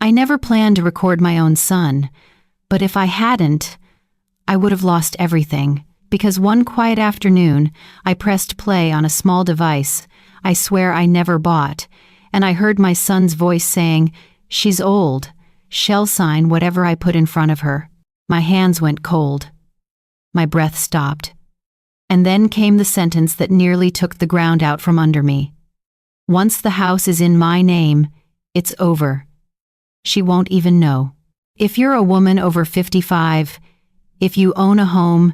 I never planned to record my own son, but if I hadn't, I would have lost everything, because one quiet afternoon, I pressed play on a small device I swear I never bought, and I heard my son's voice saying, "She's old. She'll sign whatever I put in front of her." My hands went cold. My breath stopped. And then came the sentence that nearly took the ground out from under me. "Once the house is in my name, it's over. She won't even know." If you're a woman over 55, if you own a home,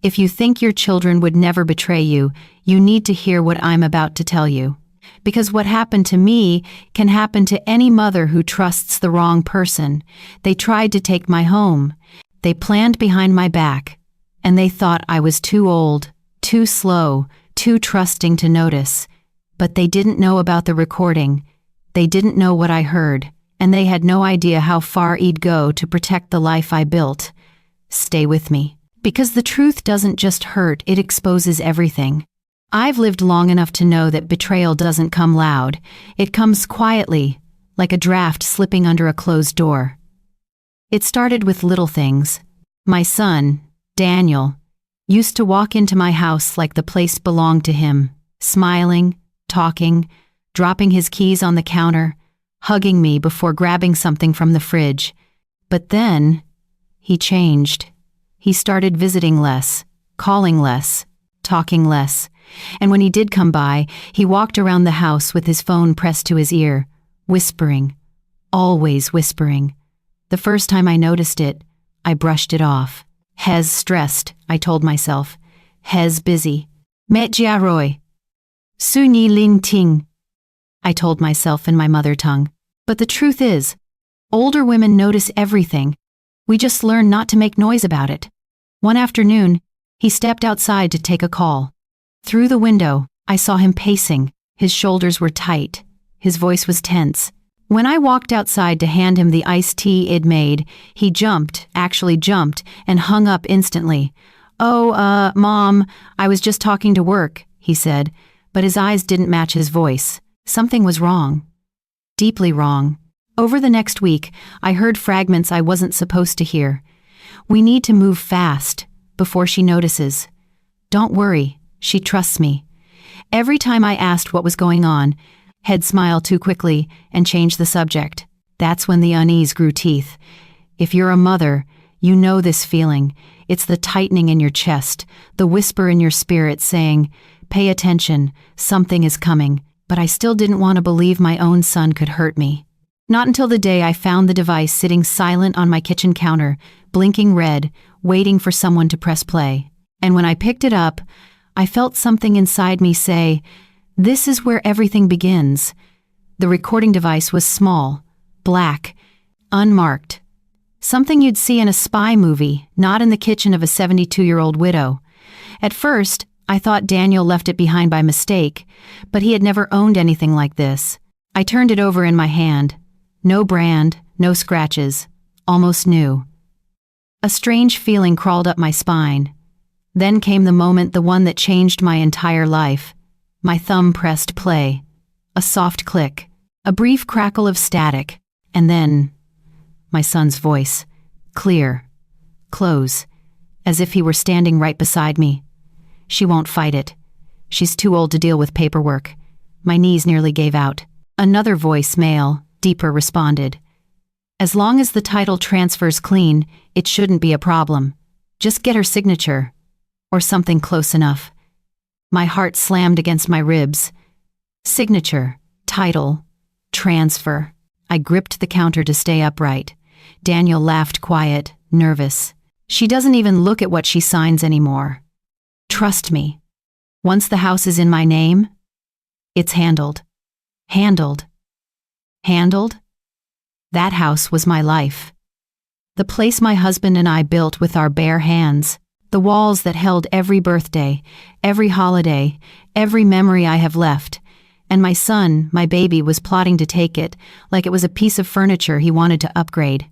if you think your children would never betray you, you need to hear what I'm about to tell you. Because what happened to me can happen to any mother who trusts the wrong person. They tried to take my home. They planned behind my back. And they thought I was too old, too slow, too trusting to notice. But they didn't know about the recording. They didn't know what I heard. And they had no idea how far I'd go to protect the life I built. Stay with me. Because the truth doesn't just hurt, it exposes everything. I've lived long enough to know that betrayal doesn't come loud. It comes quietly, like a draft slipping under a closed door. It started with little things. My son, Daniel, used to walk into my house like the place belonged to him, smiling, talking, dropping his keys on the counter, hugging me before grabbing something from the fridge. But then, he changed. He started visiting less, calling less, talking less. And when he did come by, he walked around the house with his phone pressed to his ear, whispering, always whispering. The first time I noticed it, I brushed it off. "Hez stressed," I told myself. "Hez busy. Met Jiaroy. Su Ni Ling Ting," I told myself in my mother tongue. But the truth is, older women notice everything. We just learn not to make noise about it. One afternoon, he stepped outside to take a call. Through the window, I saw him pacing. His shoulders were tight. His voice was tense. When I walked outside to hand him the iced tea I'd made, he actually jumped, and hung up instantly. "Oh, Mom, I was just talking to work," he said, but his eyes didn't match his voice. Something was wrong. Deeply wrong. Over the next week, I heard fragments I wasn't supposed to hear. "We need to move fast, before she notices. Don't worry, she trusts me." Every time I asked what was going on, he'd smile too quickly and change the subject. That's when the unease grew teeth. If you're a mother, you know this feeling. It's the tightening in your chest, the whisper in your spirit saying, "Pay attention, something is coming." But I still didn't want to believe my own son could hurt me. Not until the day I found the device sitting silent on my kitchen counter, blinking red, waiting for someone to press play. And when I picked it up, I felt something inside me say, "This is where everything begins." The recording device was small, black, unmarked. Something you'd see in a spy movie, not in the kitchen of a 72-year-old widow. At first, I thought Daniel left it behind by mistake, but he had never owned anything like this. I turned it over in my hand. No brand, no scratches, almost new. A strange feeling crawled up my spine. Then came the moment, the one that changed my entire life. My thumb pressed play. A soft click, a brief crackle of static, and then my son's voice, clear, close, as if he were standing right beside me. "She won't fight it. She's too old to deal with paperwork." My knees nearly gave out. Another voice, male, deeper, responded. "As long as the title transfers clean, it shouldn't be a problem. Just get her signature, or something close enough." My heart slammed against my ribs. Signature, title, transfer. I gripped the counter to stay upright. Daniel laughed, quiet, nervous. "She doesn't even look at what she signs anymore. Trust me. Once the house is in my name, it's handled." Handled. Handled? That house was my life. The place my husband and I built with our bare hands. The walls that held every birthday, every holiday, every memory I have left. And my son, my baby, was plotting to take it, like it was a piece of furniture he wanted to upgrade.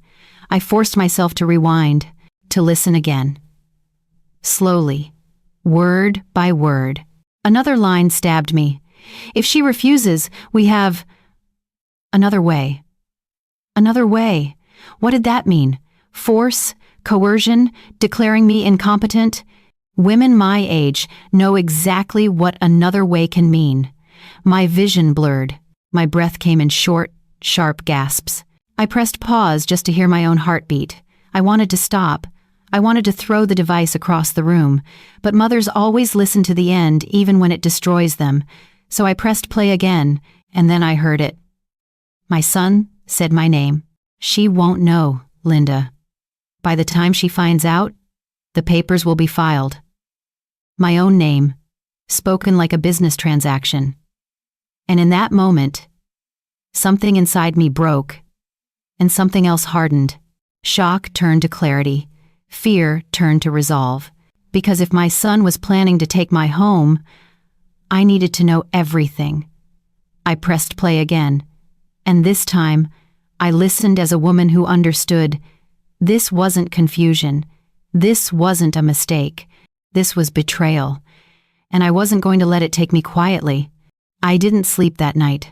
I forced myself to rewind, to listen again. Slowly, word by word. Another line stabbed me. "If she refuses, we have another way." Another way. What did that mean? Force? Coercion? Declaring me incompetent? Women my age know exactly what another way can mean. My vision blurred. My breath came in short, sharp gasps. I pressed pause just to hear my own heartbeat. I wanted to stop. I wanted to throw the device across the room, but mothers always listen to the end even when it destroys them. So I pressed play again, and then I heard it. My son said my name. She won't know, Linda. By the time she finds out, the papers will be filed. My own name, spoken like a business transaction. And in that moment, something inside me broke, and something else hardened. Shock turned to clarity. Fear turned to resolve. Because if my son was planning to take my home, I needed to know everything. I pressed play again, and this time, I listened as a woman who understood. This wasn't confusion. This wasn't a mistake. This was betrayal. And I wasn't going to let it take me quietly. I didn't sleep that night.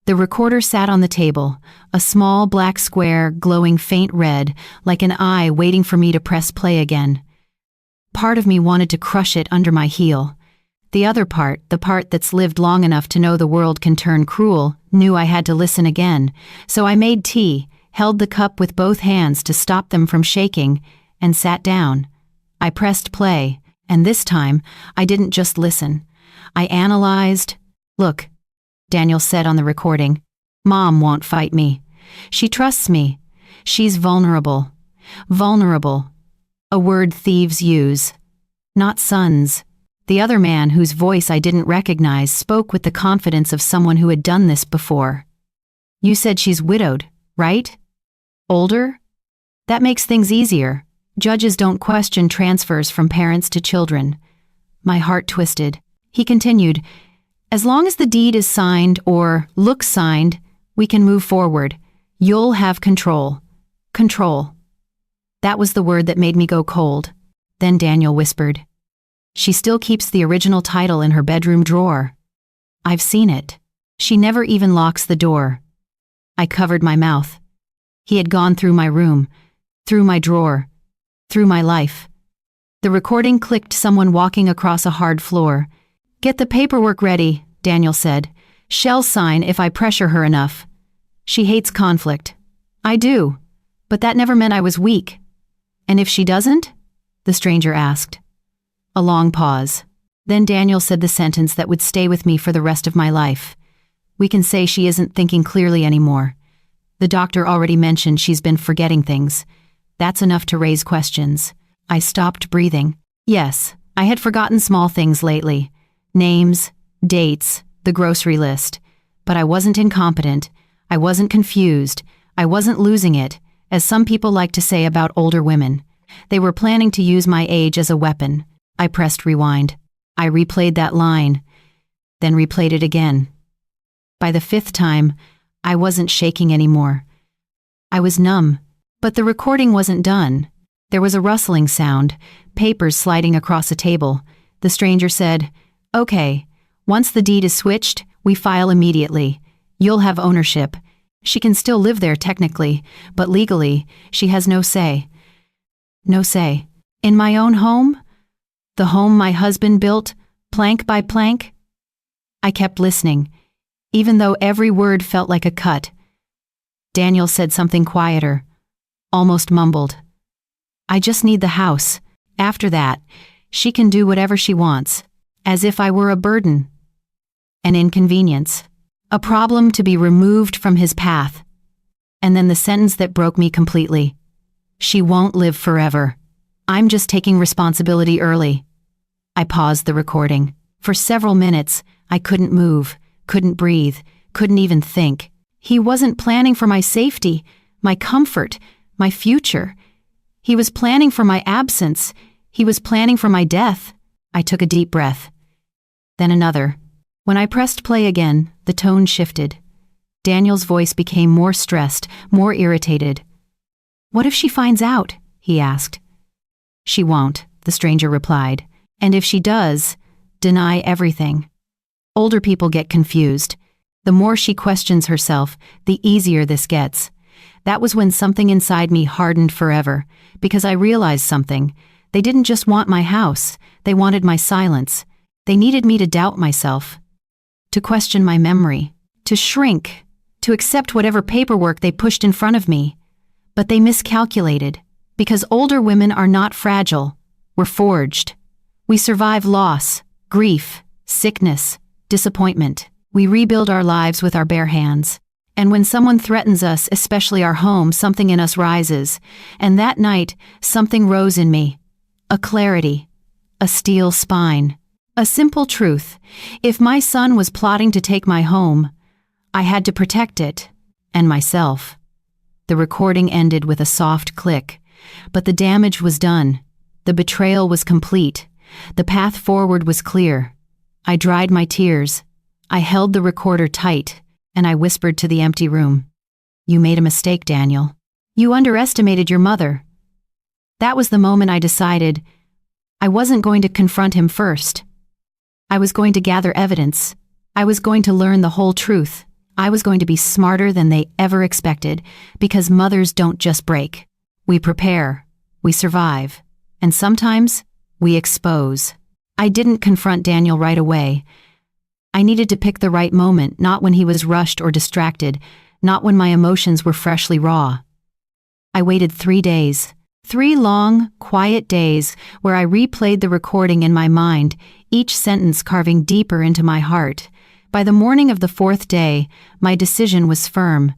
The recorder sat on the table, a small black square glowing faint red, like an eye waiting for me to press play again. Part of me wanted to crush it under my heel. The other part, the part that's lived long enough to know the world can turn cruel, knew I had to listen again. So I made tea, held the cup with both hands to stop them from shaking, and sat down. I pressed play, and this time, I didn't just listen. I analyzed. Look, Daniel said on the recording, Mom won't fight me. She trusts me. She's vulnerable. Vulnerable. A word thieves use. Not sons. The other man, whose voice I didn't recognize, spoke with the confidence of someone who had done this before. You said she's widowed, right? Older? That makes things easier. Judges don't question transfers from parents to children. My heart twisted. He continued, As long as the deed is signed or looks signed, we can move forward. You'll have control. Control. That was the word that made me go cold. Then Daniel whispered, She still keeps the original title in her bedroom drawer. I've seen it. She never even locks the door. I covered my mouth. He had gone through my room, through my drawer, through my life. The recording clicked someone walking across a hard floor. Get the paperwork ready, Daniel said. She'll sign if I pressure her enough. She hates conflict. I do, but that never meant I was weak. And if she doesn't? The stranger asked. A long pause. Then Daniel said the sentence that would stay with me for the rest of my life. We can say she isn't thinking clearly anymore. The doctor already mentioned she's been forgetting things. That's enough to raise questions. I stopped breathing. Yes, I had forgotten small things lately. Names, dates, the grocery list. But I wasn't incompetent. I wasn't confused. I wasn't losing it, as some people like to say about older women. They were planning to use my age as a weapon. I pressed rewind. I replayed that line, then replayed it again. By the fifth time, I wasn't shaking anymore. I was numb, but the recording wasn't done. There was a rustling sound, papers sliding across a table. The stranger said, Okay, once the deed is switched, we file immediately. You'll have ownership. She can still live there technically, but legally, she has no say. No say. In my own home? The home my husband built, plank by plank? I kept listening, even though every word felt like a cut. Daniel said something quieter, almost mumbled. I just need the house. After that, she can do whatever she wants, as if I were a burden. An inconvenience. A problem to be removed from his path. And then the sentence that broke me completely. She won't live forever. I'm just taking responsibility early. I paused the recording. For several minutes, I couldn't move, couldn't breathe, couldn't even think. He wasn't planning for my safety, my comfort, my future. He was planning for my absence. He was planning for my death. I took a deep breath. Then another. When I pressed play again, the tone shifted. Daniel's voice became more stressed, more irritated. What if she finds out? He asked. She won't, the stranger replied. And if she does, deny everything. Older people get confused. The more she questions herself, the easier this gets. That was when something inside me hardened forever, because I realized something. They didn't just want my house, they wanted my silence. They needed me to doubt myself, to question my memory, to shrink, to accept whatever paperwork they pushed in front of me. But they miscalculated, because older women are not fragile. We're forged. We survive loss, grief, sickness, disappointment. We rebuild our lives with our bare hands. And when someone threatens us, especially our home, something in us rises. And that night, something rose in me. A clarity. A steel spine. A simple truth. If my son was plotting to take my home, I had to protect it. And myself. The recording ended with a soft click. But the damage was done. The betrayal was complete. The path forward was clear. I dried my tears. I held the recorder tight, and I whispered to the empty room. You made a mistake, Daniel. You underestimated your mother. That was the moment I decided I wasn't going to confront him first. I was going to gather evidence. I was going to learn the whole truth. I was going to be smarter than they ever expected, because mothers don't just break. We prepare, we survive, and sometimes we expose. I didn't confront Daniel right away. I needed to pick the right moment, not when he was rushed or distracted, not when my emotions were freshly raw. I waited 3 days, 3 long, quiet days where I replayed the recording in my mind, each sentence carving deeper into my heart. By the morning of the 4th day, my decision was firm.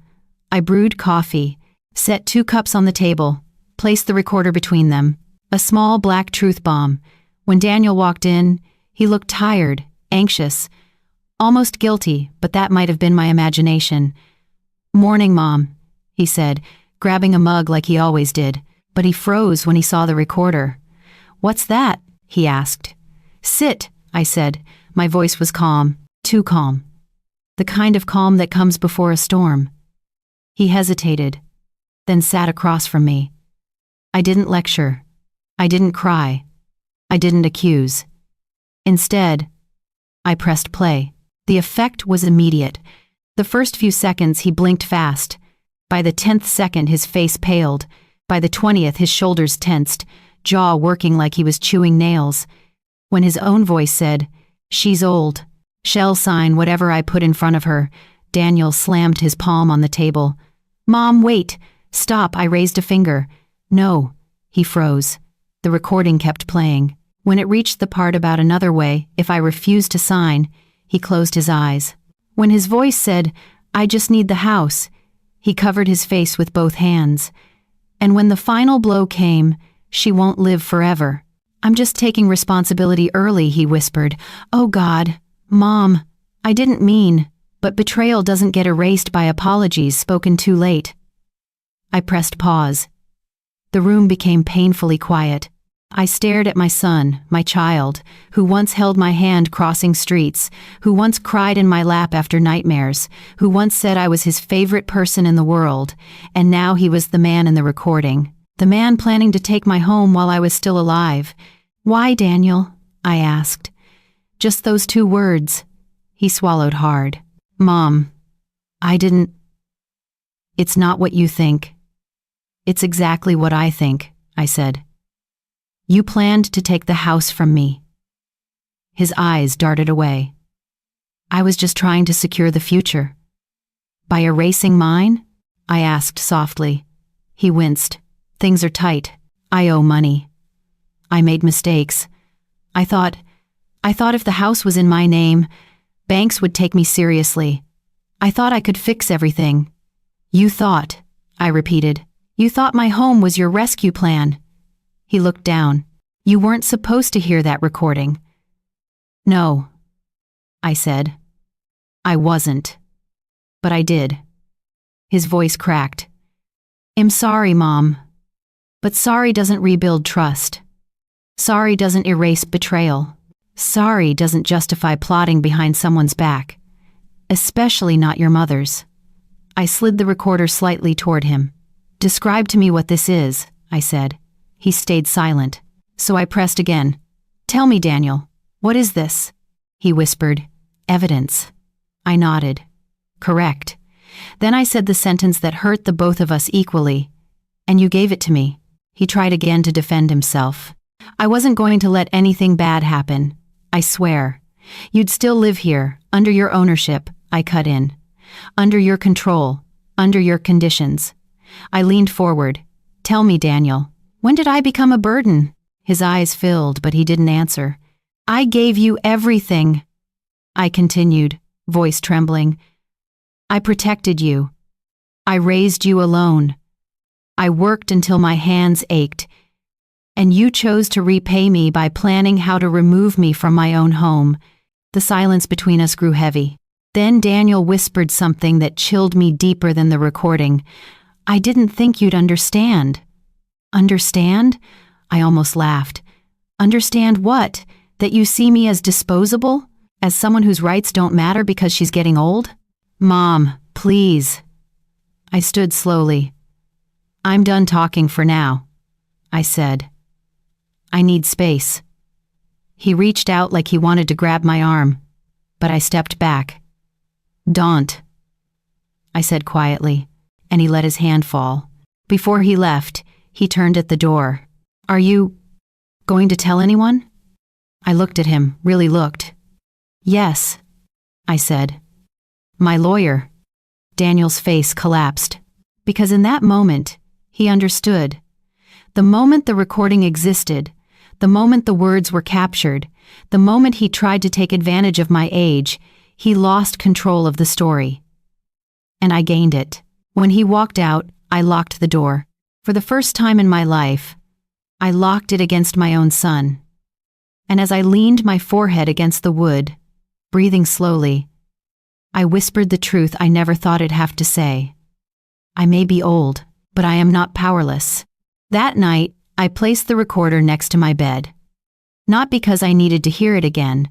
I brewed coffee, set 2 cups on the table, placed the recorder between them, a small black truth bomb. When Daniel walked in, he looked tired, anxious, almost guilty, but that might have been my imagination. "Morning, Mom," he said, grabbing a mug like he always did, but he froze when he saw the recorder. "What's that?" he asked. "Sit," I said. My voice was calm, too calm. The kind of calm that comes before a storm. He hesitated, then sat across from me. I didn't lecture. I didn't cry. I didn't accuse. Instead, I pressed play. The effect was immediate. The first few seconds he blinked fast. By the 10th second his face paled. By the 20th his shoulders tensed, jaw working like he was chewing nails. When his own voice said, "She's old. She'll sign whatever I put in front of her," Daniel slammed his palm on the table. "Mom, wait. Stop," I raised a finger. "No." He froze. The recording kept playing. When it reached the part about another way, if I refused to sign, he closed his eyes. When his voice said, "I just need the house," he covered his face with both hands. And when the final blow came, "She won't live forever. I'm just taking responsibility early," he whispered. "Oh God, Mom, I didn't mean, but betrayal doesn't get erased by apologies spoken too late." I pressed pause. The room became painfully quiet. I stared at my son, my child, who once held my hand crossing streets, who once cried in my lap after nightmares, who once said I was his favorite person in the world, and now he was the man in the recording, the man planning to take my home while I was still alive. "Why, Daniel?" I asked. Just those 2 words. He swallowed hard. "Mom, I didn't..." "It's not what you think. It's exactly what I think," I said. "You planned to take the house from me." His eyes darted away. "I was just trying to secure the future." "By erasing mine?" I asked softly. He winced. "Things are tight. I owe money. I made mistakes. I thought if the house was in my name, banks would take me seriously. I thought I could fix everything." "You thought," I repeated. "You thought my home was your rescue plan." He looked down. "You weren't supposed to hear that recording." "No," I said. "I wasn't. But I did." His voice cracked. "I'm sorry, Mom. But sorry doesn't rebuild trust. Sorry doesn't erase betrayal. Sorry doesn't justify plotting behind someone's back. Especially not your mother's." I slid the recorder slightly toward him. "Describe to me what this is," I said. He stayed silent, so I pressed again. "Tell me, Daniel, what is this?" He whispered, "Evidence." I nodded. "Correct. Then I said the sentence that hurt the both of us equally. And you gave it to me. He tried again to defend himself. I wasn't going to let anything bad happen. I swear. You'd still live here, under your ownership, I cut in. Under your control, under your conditions. I leaned forward. Tell me, Daniel, when did I become a burden? His eyes filled, but he didn't answer. I gave you everything. I continued, voice trembling. I protected you. I raised you alone. I worked until my hands ached. And you chose to repay me by planning how to remove me from my own home. The silence between us grew heavy. Then Daniel whispered something that chilled me deeper than the recording. I didn't think you'd understand. Understand? I almost laughed. Understand what? That you see me as disposable? As someone whose rights don't matter because she's getting old? Mom, please. I stood slowly. I'm done talking for now, I said. I need space. He reached out like he wanted to grab my arm, but I stepped back. Don't, I said quietly, and he let his hand fall. Before he left, he turned at the door. Are you going to tell anyone? I looked at him, really looked. Yes, I said. My lawyer. Daniel's face collapsed, because in that moment, he understood. The moment the recording existed, the moment the words were captured, the moment he tried to take advantage of my age, he lost control of the story. And I gained it. When he walked out, I locked the door. For the first time in my life, I locked it against my own son. And as I leaned my forehead against the wood, breathing slowly, I whispered the truth I never thought I'd have to say. I may be old, but I am not powerless. That night, I placed the recorder next to my bed. Not because I needed to hear it again,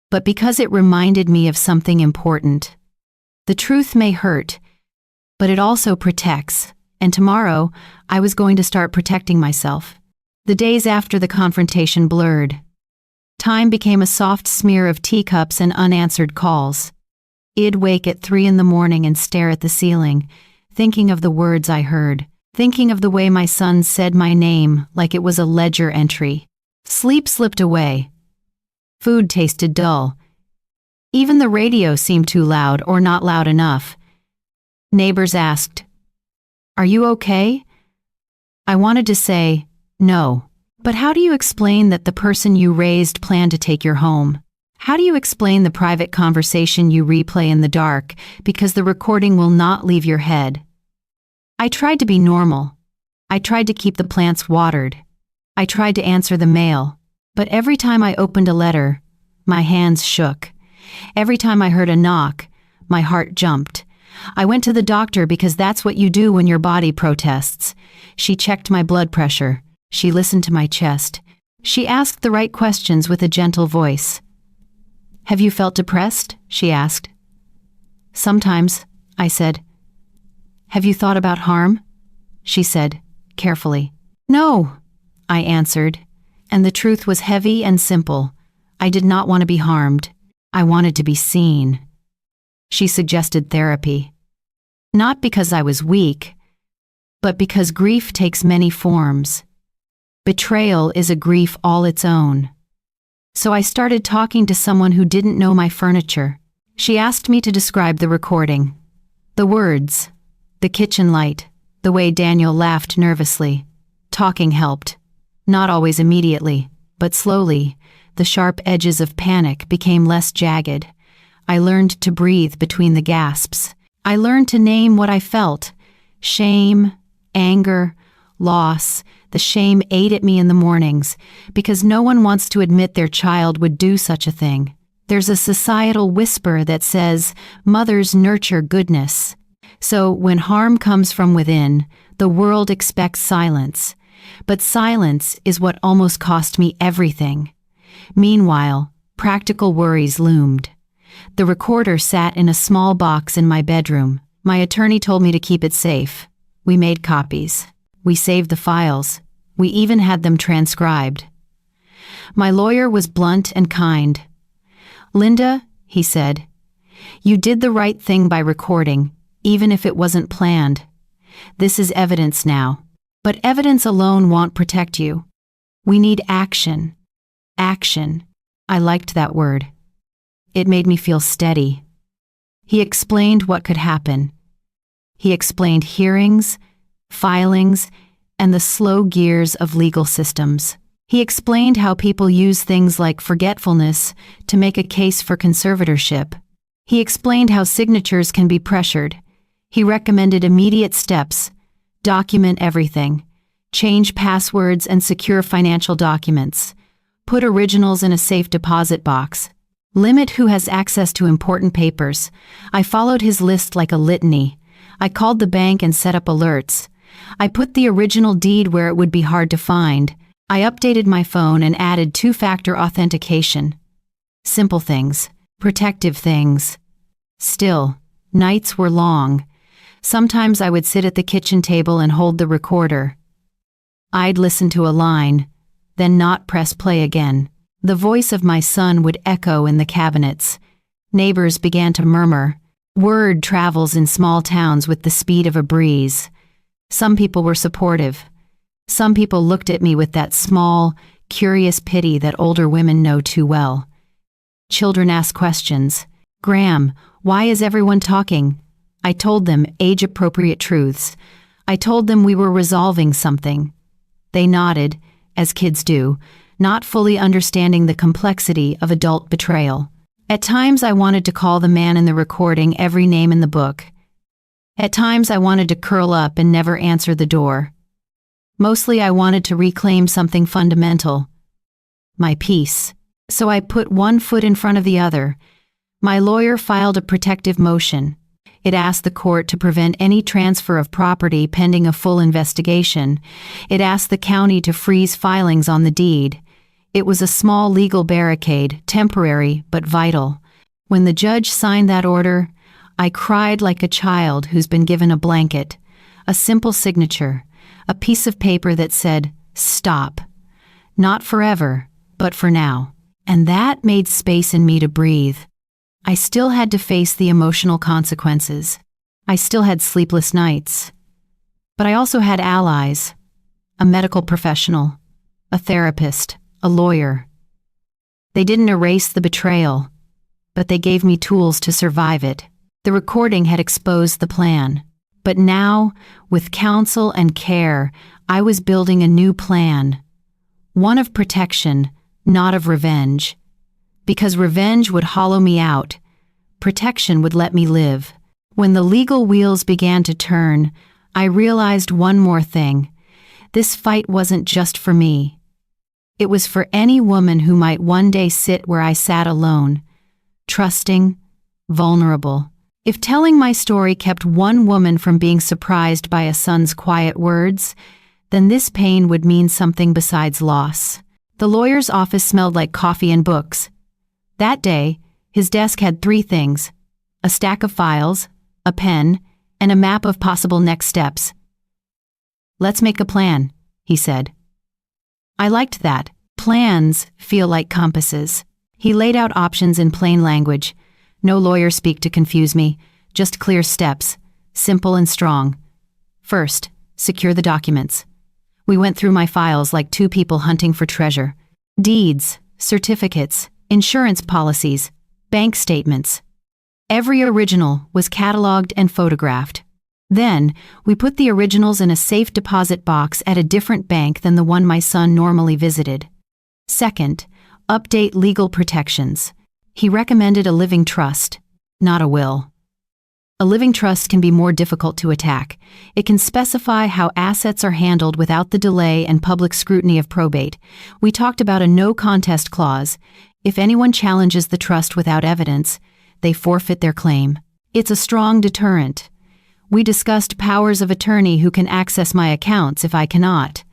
but because it reminded me of something important. The truth may hurt, but it also protects, and tomorrow I was going to start protecting myself. The days after the confrontation blurred. Time became a soft smear of teacups and unanswered calls. I'd wake at 3 a.m. and stare at the ceiling, thinking of the words I heard, thinking of the way my son said my name like it was a ledger entry. Sleep slipped away. Food tasted dull. Even the radio seemed too loud or not loud enough. Neighbors asked, "Are you okay?" I wanted to say, no. But how do you explain that the person you raised planned to take your home? How do you explain the private conversation you replay in the dark because the recording will not leave your head? I tried to be normal. I tried to keep the plants watered. I tried to answer the mail. But every time I opened a letter, my hands shook. Every time I heard a knock, my heart jumped. I went to the doctor because that's what you do when your body protests. She checked my blood pressure. She listened to my chest. She asked the right questions with a gentle voice. Have you felt depressed? She asked. Sometimes, I said. Have you thought about harm? She said, carefully. No, I answered, and the truth was heavy and simple. I did not want to be harmed. I wanted to be seen. She suggested therapy. Not because I was weak, but because grief takes many forms. Betrayal is a grief all its own. So I started talking to someone who didn't know my furniture. She asked me to describe the recording. The words, the kitchen light, the way Daniel laughed nervously. Talking helped. Not always immediately, but slowly, the sharp edges of panic became less jagged. I learned to breathe between the gasps. I learned to name what I felt. Shame, anger, loss. The shame ate at me in the mornings, because no one wants to admit their child would do such a thing. There's a societal whisper that says, mothers nurture goodness. So when harm comes from within, the world expects silence. But silence is what almost cost me everything. Meanwhile, practical worries loomed. The recorder sat in a small box in my bedroom. My attorney told me to keep it safe. We made copies. We saved the files. We even had them transcribed. My lawyer was blunt and kind. Linda, he said, you did the right thing by recording. even if it wasn't planned. This is evidence now. But evidence alone won't protect you. We need action. Action. I liked that word. It made me feel steady. He explained what could happen. He explained hearings, filings, and the slow gears of legal systems. He explained how people use things like forgetfulness to make a case for conservatorship. He explained how signatures can be pressured. He recommended immediate steps: document everything, change passwords and secure financial documents, put originals in a safe deposit box, limit who has access to important papers. I followed his list like a litany. I called the bank and set up alerts. I put the original deed where it would be hard to find. I updated my phone and added two-factor authentication. Simple things, protective things. Still, nights were long. Sometimes I would sit at the kitchen table and hold the recorder. I'd listen to a line, then not press play again. The voice of my son would echo in the cabinets. Neighbors began to murmur. Word travels in small towns with the speed of a breeze. Some people were supportive. Some people looked at me with that small, curious pity that older women know too well. Children asked questions. "Graham, why is everyone talking?" I told them age-appropriate truths. I told them we were resolving something. They nodded, as kids do, not fully understanding the complexity of adult betrayal. At times I wanted to call the man in the recording every name in the book. At times I wanted to curl up and never answer the door. Mostly I wanted to reclaim something fundamental: my peace. So I put one foot in front of the other. My lawyer filed a protective motion. It asked the court to prevent any transfer of property pending a full investigation. It asked the county to freeze filings on the deed. It was a small legal barricade, temporary but vital. When the judge signed that order, I cried like a child who's been given a blanket, a simple signature, a piece of paper that said, "Stop." Not forever, but for now. And that made space in me to breathe. I still had to face the emotional consequences. I still had sleepless nights. But I also had allies: a medical professional, a therapist, a lawyer. They didn't erase the betrayal, but they gave me tools to survive it. The recording had exposed the plan. But now, with counsel and care, I was building a new plan. One of protection, not of revenge. Because revenge would hollow me out. Protection would let me live. When the legal wheels began to turn, I realized one more thing. This fight wasn't just for me. It was for any woman who might one day sit where I sat alone, trusting, vulnerable. If telling my story kept one woman from being surprised by a son's quiet words, then this pain would mean something besides loss. The lawyer's office smelled like coffee and books. That day, his desk had 3 things: a stack of files, a pen, and a map of possible next steps. "Let's make a plan," he said. I liked that. Plans feel like compasses. He laid out options in plain language. No lawyer speak to confuse me, just clear steps, simple and strong. First, secure the documents. We went through my files like 2 people hunting for treasure. Deeds, certificates, insurance policies, bank statements. Every original was cataloged and photographed. Then, we put the originals in a safe deposit box at a different bank than the one my son normally visited. Second, update legal protections. He recommended a living trust, not a will. A living trust can be more difficult to attack. It can specify how assets are handled without the delay and public scrutiny of probate. We talked about a no-contest clause. If anyone challenges the trust without evidence, they forfeit their claim. It's a strong deterrent. We discussed powers of attorney who can access my accounts if I cannot.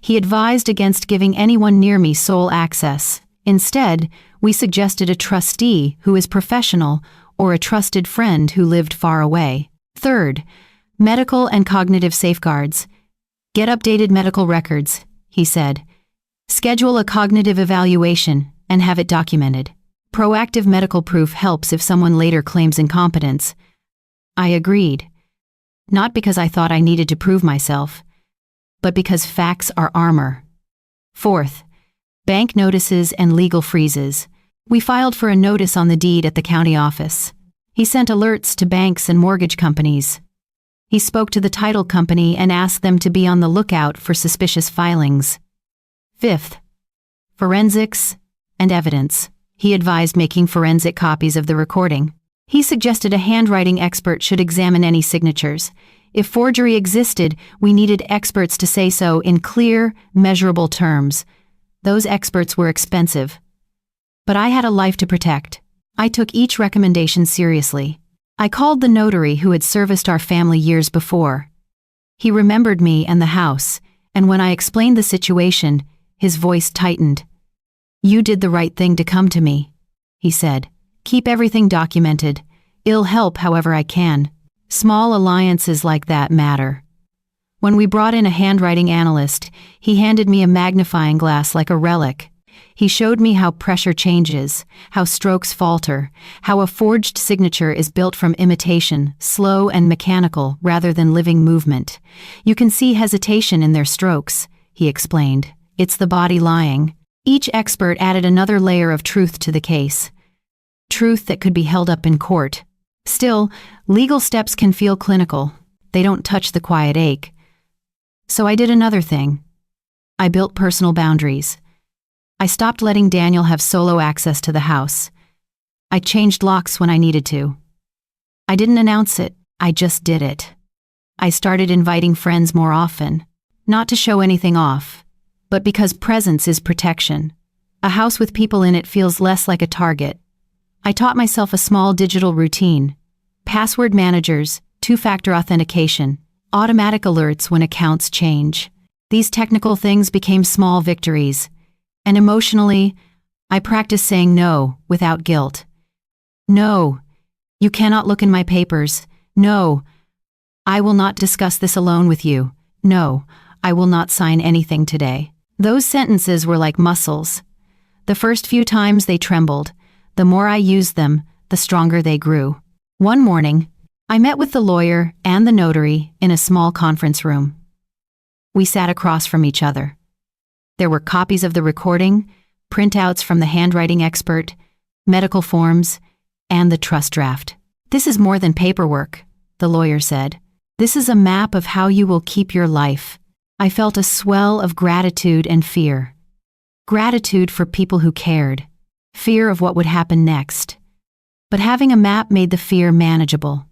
He advised against giving anyone near me sole access. Instead, we suggested a trustee who is professional or a trusted friend who lived far away. Third, medical and cognitive safeguards. Get updated medical records, he said. Schedule a cognitive evaluation and have it documented. Proactive medical proof helps if someone later claims incompetence. I agreed. not because I thought I needed to prove myself, but because facts are armor. Fourth, bank notices and legal freezes. We filed for a notice on the deed at the county office. He sent alerts to banks and mortgage companies. He spoke to the title company and asked them to be on the lookout for suspicious filings. Fifth, forensics and evidence. He advised making forensic copies of the recording. He suggested a handwriting expert should examine any signatures. If forgery existed, we needed experts to say so in clear, measurable terms. Those experts were expensive. But I had a life to protect. I took each recommendation seriously. I called the notary who had serviced our family years before. He remembered me and the house, and when I explained the situation, his voice tightened. "You did the right thing to come to me," he said. "Keep everything documented. I'll help however I can. Small alliances like that matter." When we brought in a handwriting analyst, he handed me a magnifying glass like a relic. He showed me how pressure changes, how strokes falter, how a forged signature is built from imitation, slow and mechanical rather than living movement. "You can see hesitation in their strokes," he explained. "It's the body lying." Each expert added another layer of truth to the case. Truth that could be held up in court. Still, legal steps can feel clinical. They don't touch the quiet ache. So I did another thing. I built personal boundaries. I stopped letting Daniel have solo access to the house. I changed locks when I needed to. I didn't announce it, I just did it. I started inviting friends more often, not to show anything off, but because presence is protection. A house with people in it feels less like a target. I taught myself a small digital routine. Password managers, two-factor authentication, automatic alerts when accounts change. These technical things became small victories. And emotionally, I practiced saying no without guilt. No, you cannot look in my papers. No, I will not discuss this alone with you. No, I will not sign anything today. Those sentences were like muscles. The first few times they trembled. The more I used them, the stronger they grew. One morning, I met with the lawyer and the notary in a small conference room. We sat across from each other. There were copies of the recording, printouts from the handwriting expert, medical forms, and the trust draft. "This is more than paperwork," the lawyer said. "This is a map of how you will keep your life." I felt a swell of gratitude and fear. Gratitude for people who cared. Fear of what would happen next. But having a map made the fear manageable.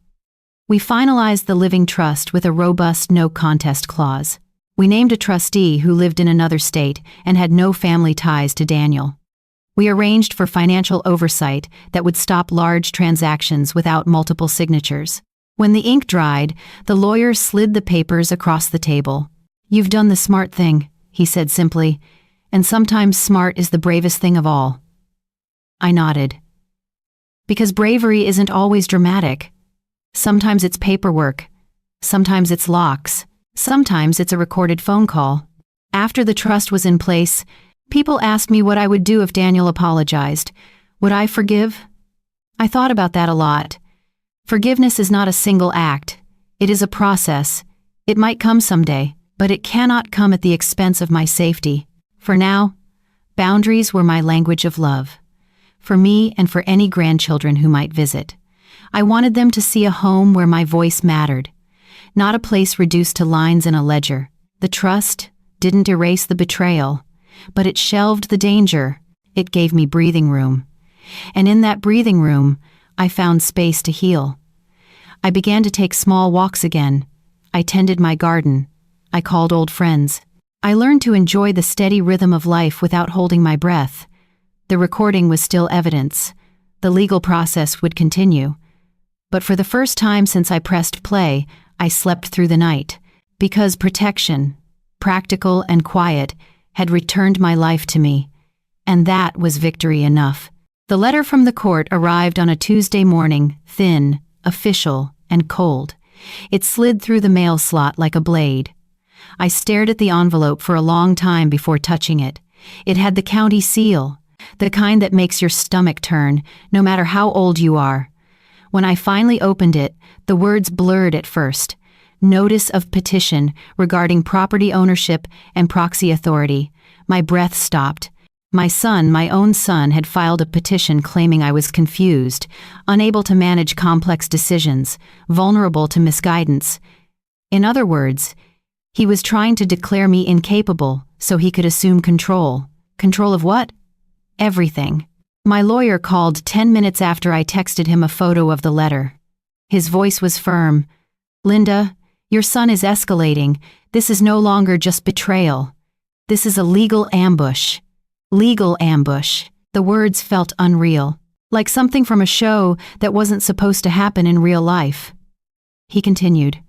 We finalized the living trust with a robust no-contest clause. We named a trustee who lived in another state and had no family ties to Daniel. We arranged for financial oversight that would stop large transactions without multiple signatures. When the ink dried, the lawyer slid the papers across the table. "You've done the smart thing," he said simply, "and sometimes smart is the bravest thing of all." I nodded. Because bravery isn't always dramatic. Sometimes it's paperwork. Sometimes it's locks. Sometimes it's a recorded phone call. After the trust was in place, people asked me what I would do if Daniel apologized. Would I forgive? I thought about that a lot. Forgiveness is not a single act. It is a process. It might come someday, but it cannot come at the expense of my safety. For now, boundaries were my language of love. For me and for any grandchildren who might visit. I wanted them to see a home where my voice mattered. Not a place reduced to lines in a ledger. The trust didn't erase the betrayal, but it shelved the danger. It gave me breathing room. And in that breathing room, I found space to heal. I began to take small walks again. I tended my garden. I called old friends. I learned to enjoy the steady rhythm of life without holding my breath. The recording was still evidence. The legal process would continue. But for the first time since I pressed play, I slept through the night, because protection, practical and quiet, had returned my life to me. And that was victory enough. The letter from the court arrived on a Tuesday morning, thin, official, and cold. It slid through the mail slot like a blade. I stared at the envelope for a long time before touching it. It had the county seal, the kind that makes your stomach turn, no matter how old you are. When I finally opened it, the words blurred at first. notice of petition regarding property ownership and proxy authority. My breath stopped. My son, my own son, had filed a petition claiming I was confused, unable to manage complex decisions, vulnerable to misguidance. In other words, he was trying to declare me incapable so he could assume control. Control of what? Everything. My lawyer called 10 minutes after I texted him a photo of the letter. His voice was firm. "Linda, your son is escalating. This is no longer just betrayal. This is a legal ambush." Legal ambush. The words felt unreal, like something from a show that wasn't supposed to happen in real life. He continued.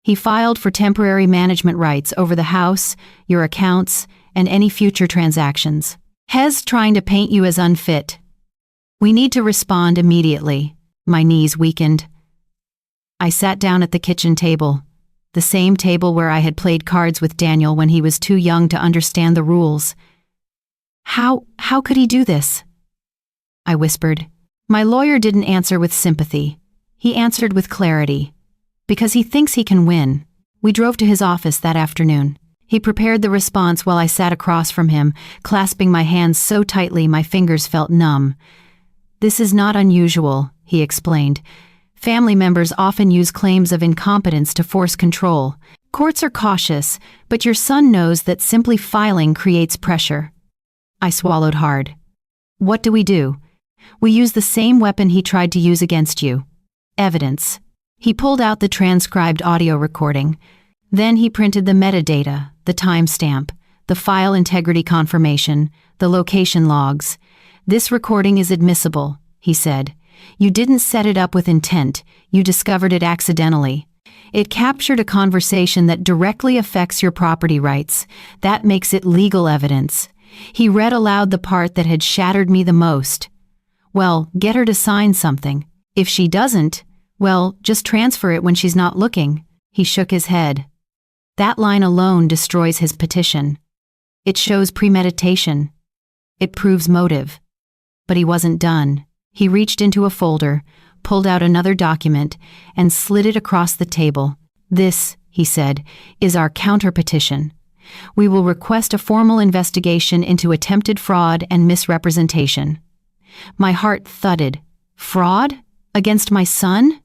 "He filed for temporary management rights over the house, your accounts, and any future transactions. Hes trying to paint you as unfit. We need to respond immediately." My knees weakened. I sat down at the kitchen table, the same table where I had played cards with Daniel when he was too young to understand the rules. How could he do this?" I whispered. My lawyer didn't answer with sympathy. He answered with clarity. "Because he thinks he can win." We drove to his office that afternoon. He prepared the response while I sat across from him, clasping my hands so tightly my fingers felt numb. "This is not unusual," he explained. "Family members often use claims of incompetence to force control. Courts are cautious, but your son knows that simply filing creates pressure." I swallowed hard. "What do? We use the same weapon he tried to use against you. Evidence." He pulled out the transcribed audio recording. Then he printed the metadata, the timestamp, the file integrity confirmation, the location logs. "This recording is admissible," he said. "You didn't set it up with intent, you discovered it accidentally. It captured a conversation that directly affects your property rights. That makes it legal evidence." He read aloud the part that had shattered me the most. "Well, get her to sign something. If she doesn't, well, just transfer it when she's not looking." He shook his head. "That line alone destroys his petition. It shows premeditation. It proves motive." But he wasn't done. He reached into a folder, pulled out another document, and slid it across the table. "This," he said, "is our counter-petition. We will request a formal investigation into attempted fraud and misrepresentation." My heart thudded. Fraud? Against my son?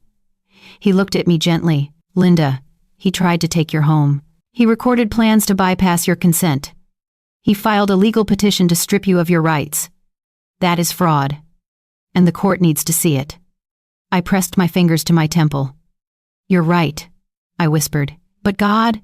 He looked at me gently. "Linda, he tried to take your home. He recorded plans to bypass your consent. He filed a legal petition to strip you of your rights. That is fraud. And the court needs to see it." I pressed my fingers to my temple. "You're right," I whispered. "But God,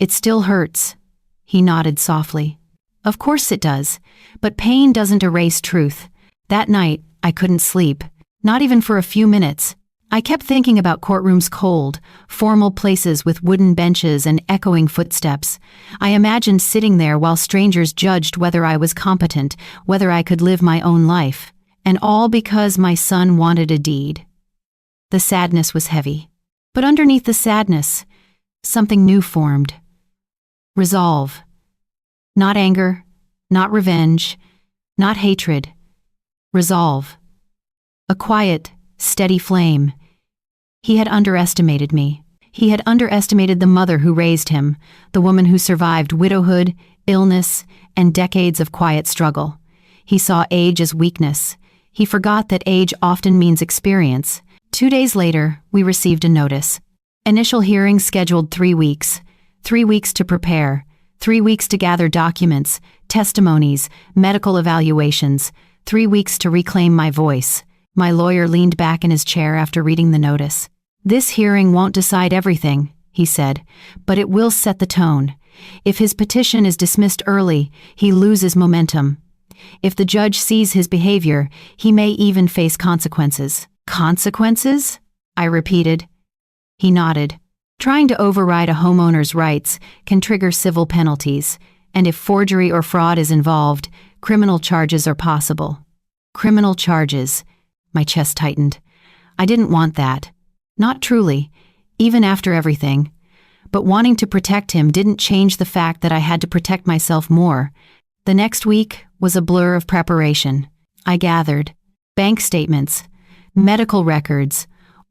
it still hurts." He nodded softly. "Of course it does, but pain doesn't erase truth." That night, I couldn't sleep, not even for a few minutes. I kept thinking about courtrooms cold, formal places with wooden benches and echoing footsteps. I imagined sitting there while strangers judged whether I was competent, whether I could live my own life. And all because my son wanted a deed. The sadness was heavy. But underneath the sadness, something new formed. Resolve. Not anger, not revenge, not hatred. Resolve. A quiet, steady flame. He had underestimated me. He had underestimated the mother who raised him, the woman who survived widowhood, illness, and decades of quiet struggle. He saw age as weakness. He forgot that age often means experience. 2 days later, we received a notice. Initial hearing scheduled 3 weeks. 3 weeks to prepare. 3 weeks to gather documents, testimonies, medical evaluations. 3 weeks to reclaim my voice. My lawyer leaned back in his chair after reading the notice. "This hearing won't decide everything," he said, "but it will set the tone. If his petition is dismissed early, he loses momentum. If the judge sees his behavior, he may even face consequences." "Consequences?" I repeated. He nodded. "Trying to override a homeowner's rights can trigger civil penalties, and if forgery or fraud is involved, criminal charges are possible." Criminal charges. My chest tightened. I didn't want that. Not truly, even after everything. But wanting to protect him didn't change the fact that I had to protect myself more. The next week was a blur of preparation. I gathered bank statements, medical records,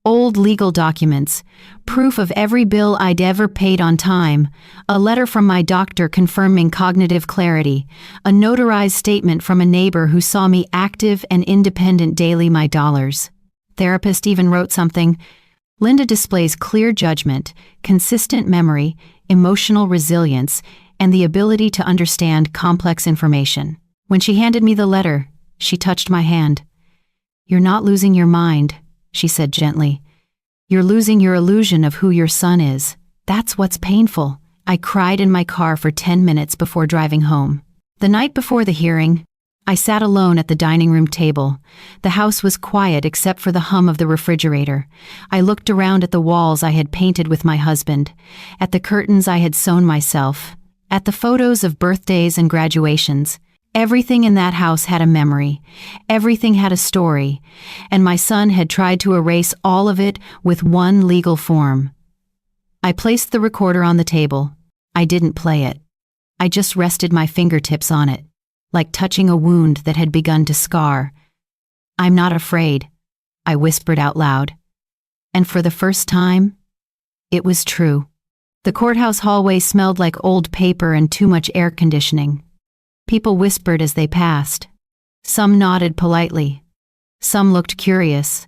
Old legal documents, proof of every bill I'd ever paid on time, a letter from my doctor confirming cognitive clarity, a notarized statement from a neighbor who saw me active and independent daily my dollars. Therapist even wrote something. Linda displays clear judgment, consistent memory, emotional resilience, and the ability to understand complex information. When she handed me the letter, she touched my hand. "You're not losing your mind," she said gently. "You're losing your illusion of who your son is. That's what's painful." I cried in my car for 10 minutes before driving home. The night before the hearing, I sat alone at the dining room table. The house was quiet except for the hum of the refrigerator. I looked around at the walls I had painted with my husband, at the curtains I had sewn myself, at the photos of birthdays and graduations. Everything in that house had a memory. Everything had a story. And my son had tried to erase all of it with one legal form. I placed the recorder on the table. I didn't play it. I just rested my fingertips on it, like touching a wound that had begun to scar. "I'm not afraid," I whispered out loud. And for the first time, it was true. The courthouse hallway smelled like old paper and too much air conditioning. People whispered as they passed. Some nodded politely. Some looked curious.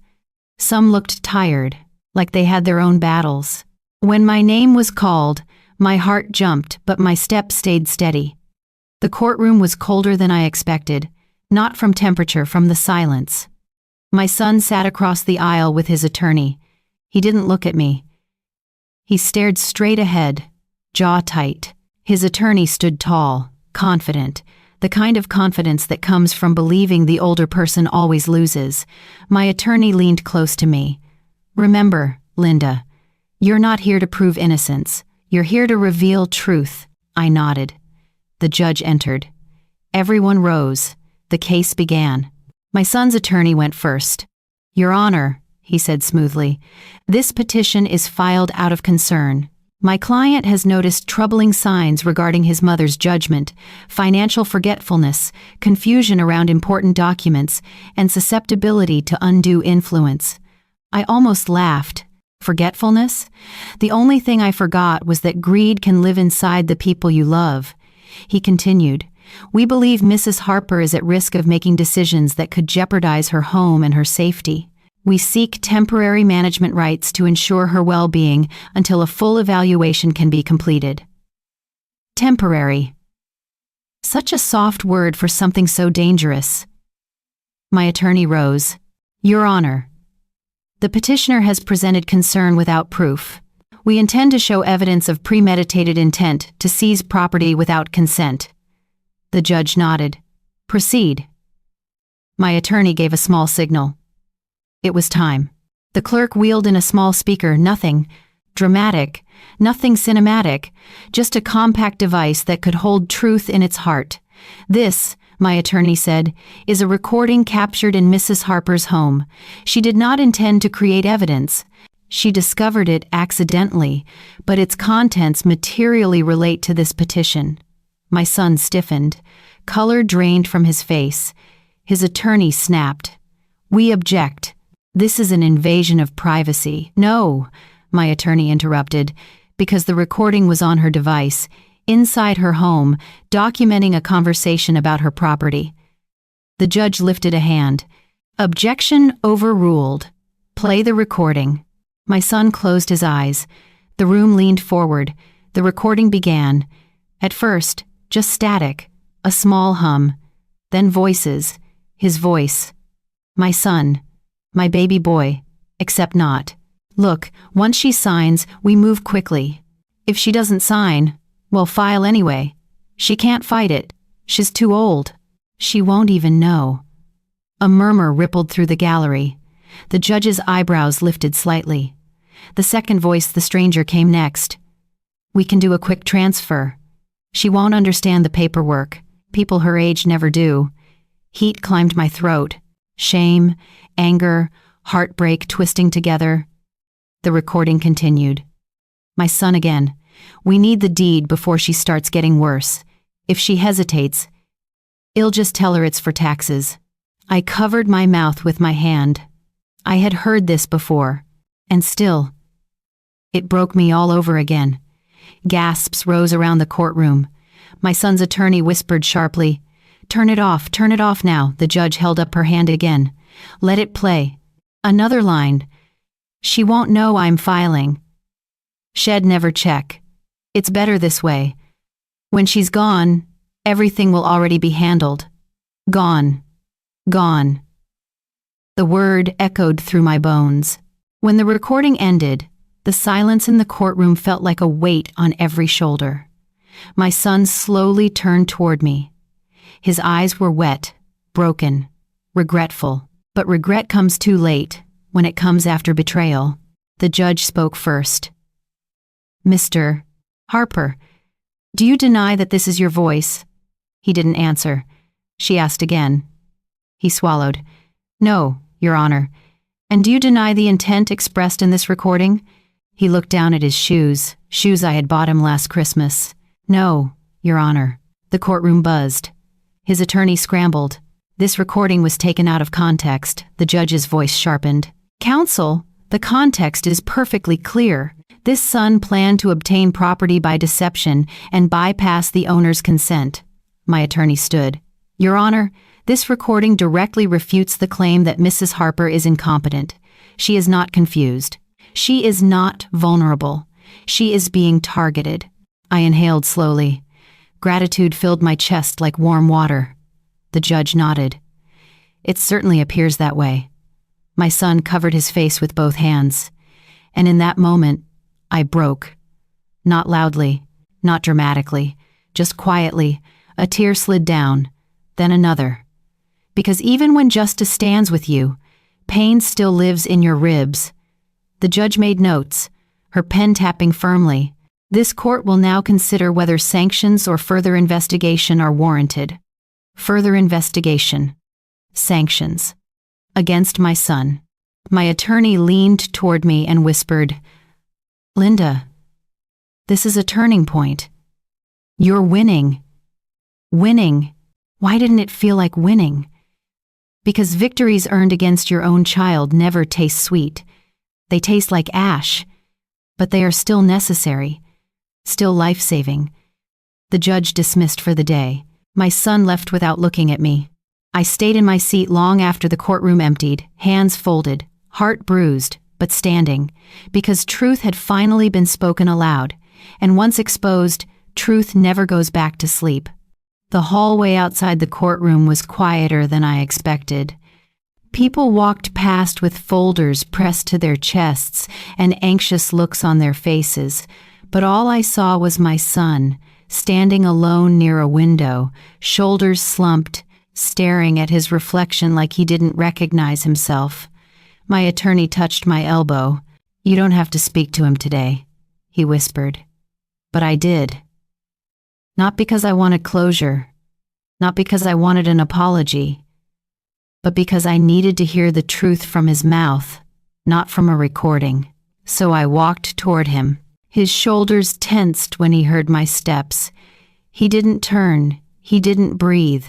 Some looked tired, like they had their own battles. When my name was called, my heart jumped, but my step stayed steady. The courtroom was colder than I expected, not from temperature, from the silence. My son sat across the aisle with his attorney. He didn't look at me. He stared straight ahead, jaw tight. His attorney stood tall, confident, the kind of confidence that comes from believing the older person always loses. My attorney leaned close to me. "Remember, Linda, you're not here to prove innocence. You're here to reveal truth." I nodded. The judge entered. Everyone rose. The case began. My son's attorney went first. "Your Honor," he said smoothly, "this petition is filed out of concern. My client has noticed troubling signs regarding his mother's judgment, financial forgetfulness, confusion around important documents, and susceptibility to undue influence." I almost laughed. Forgetfulness? The only thing I forgot was that greed can live inside the people you love. He continued, "We believe Mrs. Harper is at risk of making decisions that could jeopardize her home and her safety. We seek temporary management rights to ensure her well-being until a full evaluation can be completed." Temporary. Such a soft word for something so dangerous. My attorney rose. "Your Honor, the petitioner has presented concern without proof. We intend to show evidence of premeditated intent to seize property without consent." The judge nodded. "Proceed." My attorney gave a small signal. It was time. The clerk wheeled in a small speaker, nothing dramatic, nothing cinematic, just a compact device that could hold truth in its heart. "This," my attorney said, "is a recording captured in Mrs. Harper's home. She did not intend to create evidence. She discovered it accidentally, but its contents materially relate to this petition." My son stiffened. Color drained from his face. His attorney snapped. "We object. This is an invasion of privacy." "No," my attorney interrupted, because the recording was on her device, inside her home, documenting a conversation about her property. The judge lifted a hand. "Objection overruled. Play the recording." My son closed his eyes. The room leaned forward. The recording began. At first, just static, a small hum. Then voices. His voice. "My son. My baby boy. Except not. Look, once she signs, we move quickly. If she doesn't sign, well, file anyway. She can't fight it. She's too old. She won't even know." A murmur rippled through the gallery. The judge's eyebrows lifted slightly. The second voice, the stranger, came next. "We can do a quick transfer. She won't understand the paperwork. People her age never do." Heat climbed my throat. Shame, anger, heartbreak twisting together. The recording continued. "My son again. We need the deed before she starts getting worse. If she hesitates, I'll just tell her it's for taxes." I covered my mouth with my hand. I had heard this before. And still, it broke me all over again. Gasps rose around the courtroom. My son's attorney whispered sharply, turn it off now." The judge held up her hand again. "Let it play." Another line. "She won't know I'm filing. Shed never check. It's better this way. When she's gone, everything will already be handled. Gone. Gone." The word echoed through my bones. When the recording ended, the silence in the courtroom felt like a weight on every shoulder. My son slowly turned toward me. His eyes were wet, broken, regretful. But regret comes too late, when it comes after betrayal. The judge spoke first. "Mr. Harper, do you deny that this is your voice?" He didn't answer. She asked again. He swallowed. "No, Your Honor. And do you deny the intent expressed in this recording?" He looked down at his shoes I had bought him last Christmas. "No, Your Honor." The courtroom buzzed. His attorney scrambled. "This recording was taken out of context." The judge's voice sharpened. "Counsel, the context is perfectly clear. This son planned to obtain property by deception and bypass the owner's consent." My attorney stood. "Your Honor, this recording directly refutes the claim that Mrs. Harper is incompetent. She is not confused. She is not vulnerable. She is being targeted." I inhaled slowly. Gratitude filled my chest like warm water. The judge nodded. "It certainly appears that way." My son covered his face with both hands. And in that moment, I broke. Not loudly, not dramatically, just quietly. A tear slid down, then another. Because even when justice stands with you, pain still lives in your ribs. The judge made notes, her pen tapping firmly. "This court will now consider whether sanctions or further investigation are warranted." Further investigation. Sanctions. Against my son. My attorney leaned toward me and whispered, "Linda, this is a turning point. You're winning." Winning. Why didn't it feel like winning? Because victories earned against your own child never taste sweet. They taste like ash, but they are still necessary, still life-saving. The judge dismissed for the day. My son left without looking at me. I stayed in my seat long after the courtroom emptied, hands folded, heart bruised, but standing, because truth had finally been spoken aloud, and once exposed, truth never goes back to sleep. The hallway outside the courtroom was quieter than I expected. People walked past with folders pressed to their chests and anxious looks on their faces, but all I saw was my son, standing alone near a window, shoulders slumped, staring at his reflection like he didn't recognize himself. My attorney touched my elbow. "You don't have to speak to him today," he whispered. But I did. Not because I wanted closure, not because I wanted an apology, but because I needed to hear the truth from his mouth, not from a recording. So I walked toward him. His shoulders tensed when he heard my steps. He didn't turn, he didn't breathe.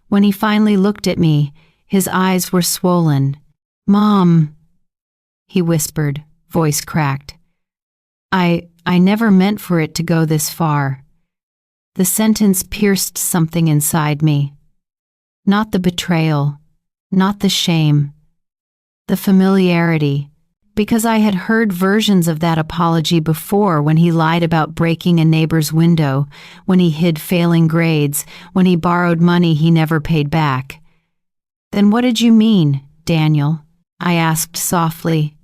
When he finally looked at me, his eyes were swollen. "Mom," he whispered, voice cracked. I never meant for it to go this far." The sentence pierced something inside me. Not the betrayal, not the shame, the familiarity, because I had heard versions of that apology before, when he lied about breaking a neighbor's window, when he hid failing grades, when he borrowed money he never paid back. "Then what did you mean, Daniel?" I asked softly.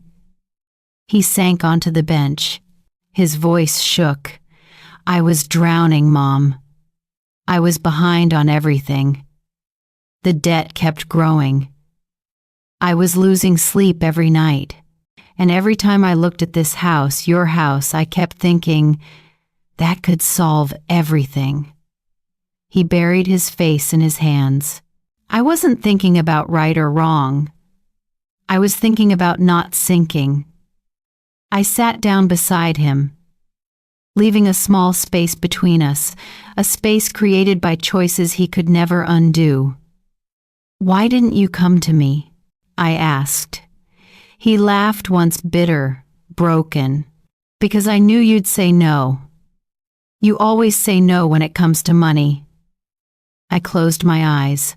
He sank onto the bench. His voice shook. "I was drowning, Mom. I was behind on everything. The debt kept growing. I was losing sleep every night. And every time I looked at this house, your house, I kept thinking, that could solve everything." He buried his face in his hands. I wasn't thinking about right or wrong. I was thinking about not sinking. I sat down beside him, leaving a small space between us, a space created by choices he could never undo. "Why didn't you come to me?" I asked. He laughed once, bitter, broken. Because I knew you'd say no. You always say no when it comes to money. I closed my eyes.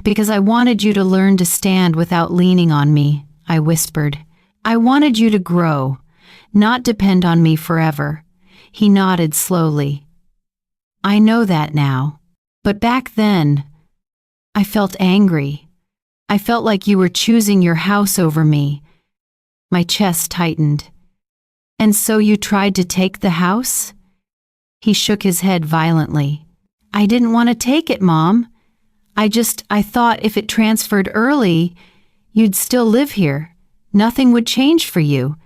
Because I wanted you to learn to stand without leaning on me, I whispered. I wanted you to grow, not depend on me forever. He nodded slowly. I know that now. But back then, I felt angry. I felt like you were choosing your house over me. My chest tightened. And so you tried to take the house? He shook his head violently. I didn't want to take it, Mom. I thought if it transferred early, you'd still live here. Nothing would change for you.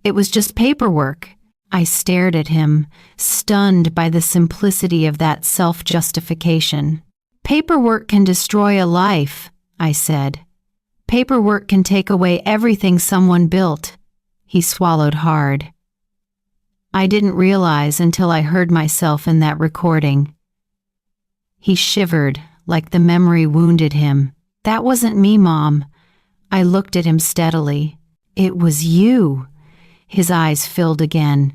It was just paperwork. I stared at him, stunned by the simplicity of that self-justification. Paperwork can destroy a life, I said. Paperwork can take away everything someone built. He swallowed hard. I didn't realize until I heard myself in that recording. He shivered, like the memory wounded him. That wasn't me, Mom. I looked at him steadily. It was you. His eyes filled again.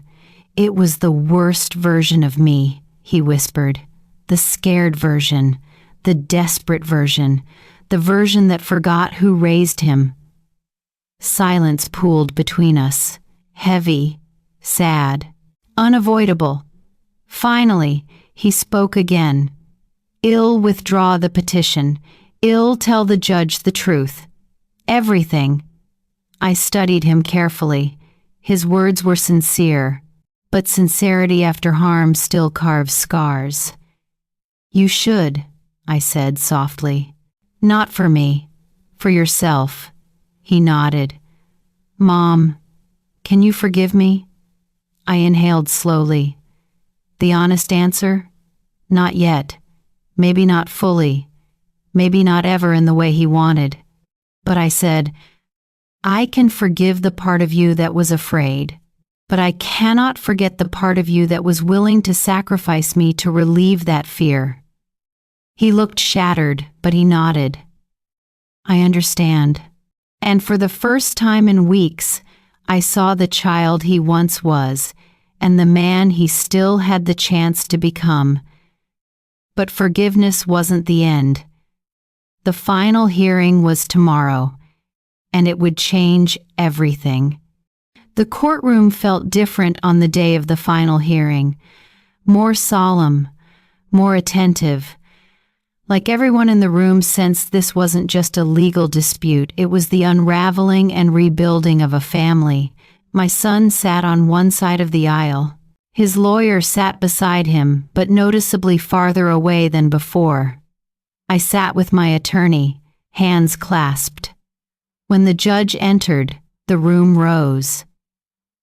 It was the worst version of me, he whispered. The scared version, the desperate version, the version that forgot who raised him. Silence pooled between us, heavy, sad, unavoidable. Finally, he spoke again. I'll withdraw the petition. I'll tell the judge the truth. Everything. I studied him carefully. His words were sincere, but sincerity after harm still carves scars. You should, I said softly. Not for me, for yourself. He nodded. Mom, can you forgive me? I inhaled slowly. The honest answer? Not yet. Maybe not fully. Maybe not ever in the way he wanted. But I said, I can forgive the part of you that was afraid, but I cannot forget the part of you that was willing to sacrifice me to relieve that fear. He looked shattered, but he nodded. I understand. And for the first time in weeks, I saw the child he once was, and the man he still had the chance to become. But forgiveness wasn't the end. The final hearing was tomorrow, and it would change everything. The courtroom felt different on the day of the final hearing, more solemn, more attentive. Like everyone in the room sensed this wasn't just a legal dispute, it was the unraveling and rebuilding of a family. My son sat on one side of the aisle. His lawyer sat beside him, but noticeably farther away than before. I sat with my attorney, hands clasped. When the judge entered, the room rose.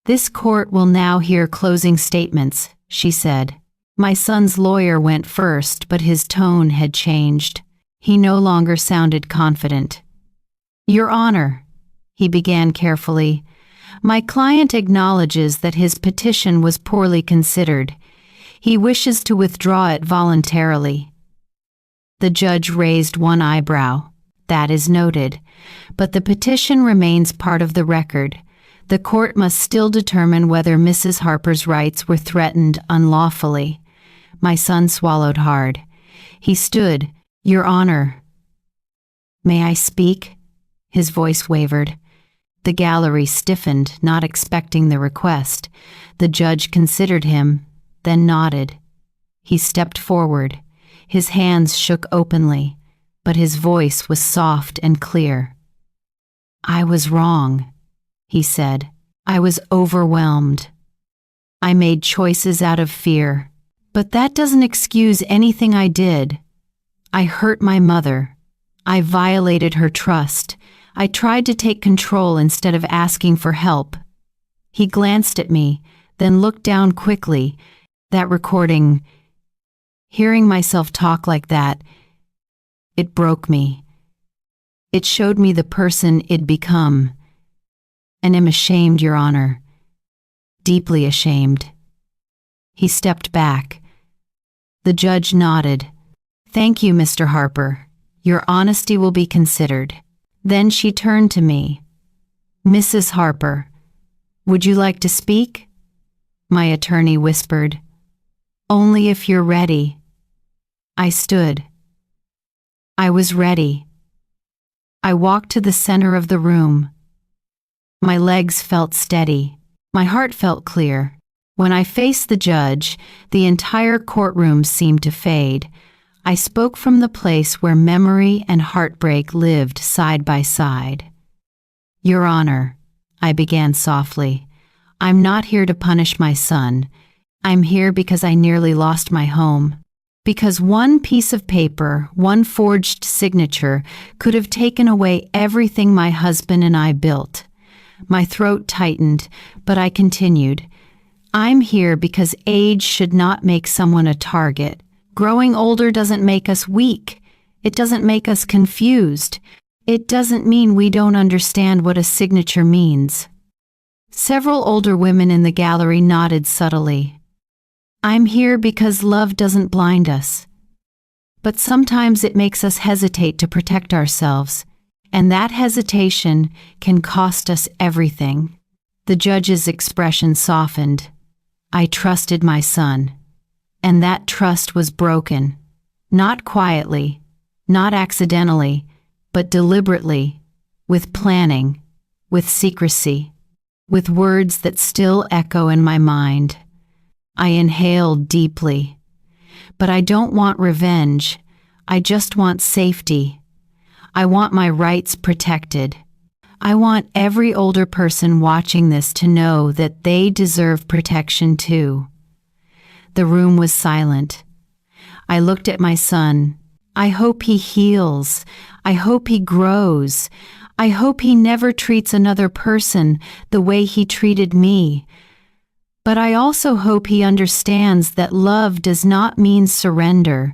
This court will now hear closing statements, she said. My son's lawyer went first, but his tone had changed. He no longer sounded confident. Your Honor, he began carefully, my client acknowledges that his petition was poorly considered. He wishes to withdraw it voluntarily. The judge raised one eyebrow. That is noted. But the petition remains part of the record. The court must still determine whether Mrs. Harper's rights were threatened unlawfully. My son swallowed hard. He stood. Your Honor. May I speak? His voice wavered. The gallery stiffened, not expecting the request. The judge considered him, then nodded. He stepped forward. His hands shook openly, but his voice was soft and clear. I was wrong, he said. I was overwhelmed. I made choices out of fear, but that doesn't excuse anything I did. I hurt my mother. I violated her trust. I tried to take control instead of asking for help. He glanced at me, then looked down quickly. That recording, hearing myself talk like that, it broke me. It showed me the person I'd become. And am ashamed, Your Honor. Deeply ashamed. He stepped back. The judge nodded. Thank you, Mr. Harper. Your honesty will be considered. Then she turned to me. Mrs. Harper, would you like to speak? My attorney whispered. Only if you're ready. I stood. I was ready. I walked to the center of the room. My legs felt steady. My heart felt clear. When I faced the judge, the entire courtroom seemed to fade. I spoke from the place where memory and heartbreak lived side by side. Your Honor, I began softly, I'm not here to punish my son. I'm here because I nearly lost my home. Because one piece of paper, one forged signature, could have taken away everything my husband and I built. My throat tightened, but I continued. I'm here because age should not make someone a target. Growing older doesn't make us weak. It doesn't make us confused. It doesn't mean we don't understand what a signature means. Several older women in the gallery nodded subtly. I'm here because love doesn't blind us. But sometimes it makes us hesitate to protect ourselves, and that hesitation can cost us everything. The judge's expression softened. I trusted my son, and that trust was broken. Not quietly, not accidentally, but deliberately, with planning, with secrecy, with words that still echo in my mind. I inhaled deeply. But I don't want revenge. I just want safety. I want my rights protected. I want every older person watching this to know that they deserve protection too. The room was silent. I looked at my son. I hope he heals. I hope he grows. I hope he never treats another person the way he treated me. But I also hope he understands that love does not mean surrender.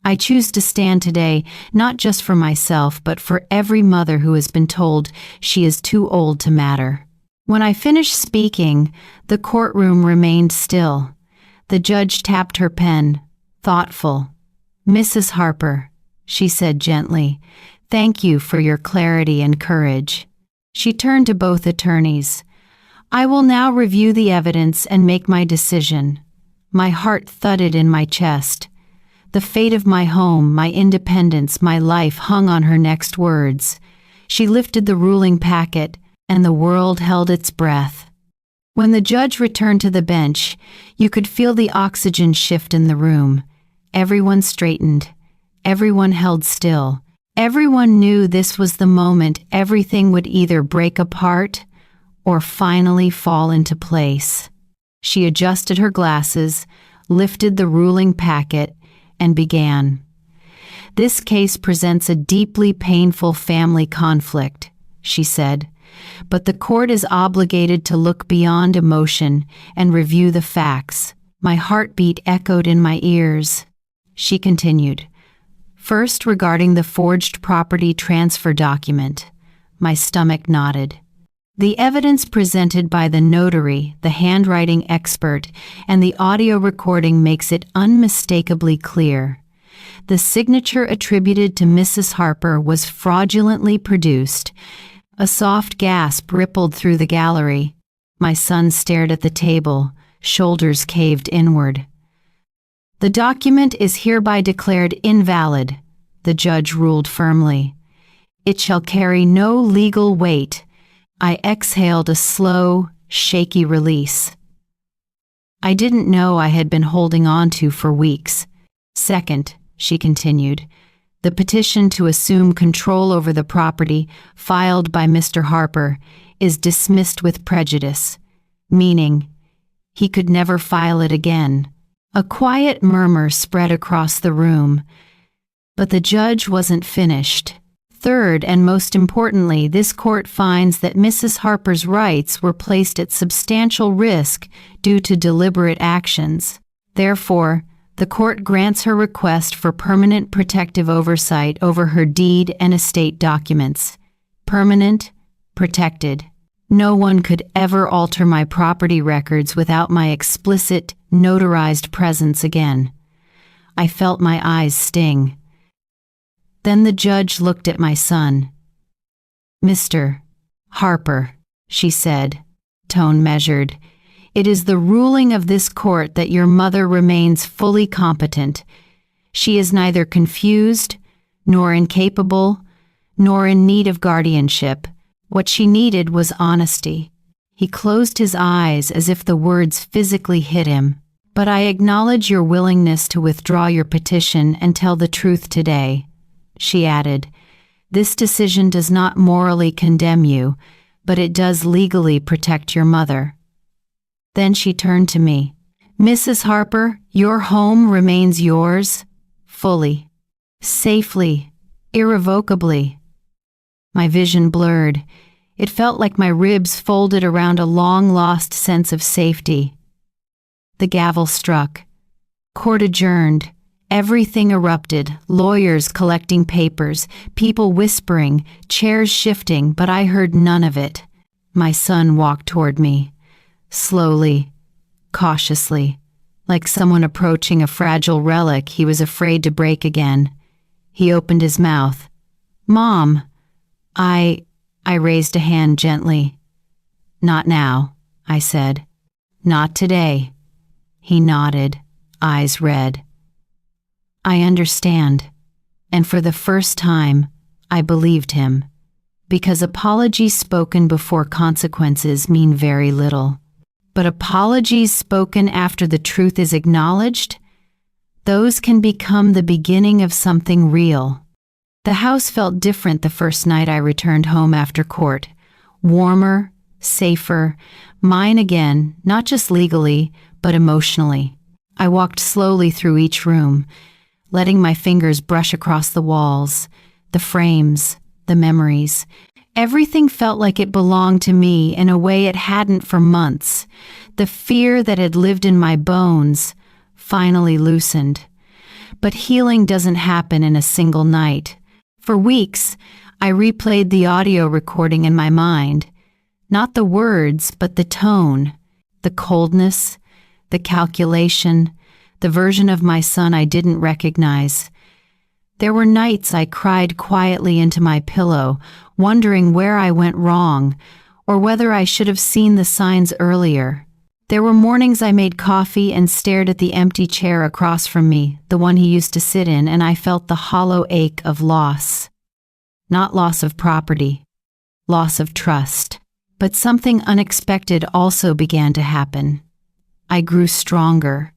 I choose to stand today not just for myself, but for every mother who has been told she is too old to matter. When I finished speaking, the courtroom remained still. The judge tapped her pen, thoughtful. Mrs. Harper, she said gently, thank you for your clarity and courage. She turned to both attorneys. I will now review the evidence and make my decision. My heart thudded in my chest. The fate of my home, my independence, my life hung on her next words. She lifted the ruling packet, and the world held its breath. When the judge returned to the bench, you could feel the oxygen shift in the room. Everyone straightened. Everyone held still. Everyone knew this was the moment everything would either break apart or finally fall into place. She adjusted her glasses, lifted the ruling packet, and began. This case presents a deeply painful family conflict, she said, but the court is obligated to look beyond emotion and review the facts. My heartbeat echoed in my ears. She continued. First, regarding the forged property transfer document. My stomach nodded. The evidence presented by the notary, the handwriting expert, and the audio recording makes it unmistakably clear. The signature attributed to Mrs. Harper was fraudulently produced. A soft gasp rippled through the gallery. My son stared at the table, shoulders caved inward. The document is hereby declared invalid, the judge ruled firmly. It shall carry no legal weight. I exhaled a slow, shaky release. I didn't know I had been holding on to for weeks. Second, she continued, the petition to assume control over the property filed by Mr. Harper is dismissed with prejudice, meaning he could never file it again. A quiet murmur spread across the room, but the judge wasn't finished. Third, and most importantly, this court finds that Mrs. Harper's rights were placed at substantial risk due to deliberate actions. Therefore, the court grants her request for permanent protective oversight over her deed and estate documents. Permanent, protected. No one could ever alter my property records without my explicit, notarized presence again. I felt my eyes sting. Then the judge looked at my son. Mr. Harper, she said, tone measured. It is the ruling of this court that your mother remains fully competent. She is neither confused, nor incapable, nor in need of guardianship. What she needed was honesty. He closed his eyes as if the words physically hit him. But I acknowledge your willingness to withdraw your petition and tell the truth today, she added. This decision does not morally condemn you, but it does legally protect your mother. Then she turned to me. Mrs. Harper, your home remains yours, fully, safely, irrevocably. My vision blurred. It felt like my ribs folded around a long-lost sense of safety. The gavel struck. Court adjourned. Everything erupted, lawyers collecting papers, people whispering, chairs shifting, but I heard none of it. My son walked toward me, slowly, cautiously, like someone approaching a fragile relic he was afraid to break again. He opened his mouth. Mom, I raised a hand gently. Not now, I said. Not today. He nodded, eyes red. I understand. And for the first time, I believed him. Because apologies spoken before consequences mean very little. But apologies spoken after the truth is acknowledged, those can become the beginning of something real. The house felt different the first night I returned home after court. Warmer, safer, mine again, not just legally, but emotionally. I walked slowly through each room, letting my fingers brush across the walls, the frames, the memories. Everything felt like it belonged to me in a way it hadn't for months. The fear that had lived in my bones finally loosened. But healing doesn't happen in a single night. For weeks, I replayed the audio recording in my mind. Not the words, but the tone, the coldness, the calculation, the version of my son I didn't recognize. There were nights I cried quietly into my pillow, wondering where I went wrong, or whether I should have seen the signs earlier. There were mornings I made coffee and stared at the empty chair across from me, the one he used to sit in, and I felt the hollow ache of loss. Not loss of property, loss of trust. But something unexpected also began to happen. I grew stronger.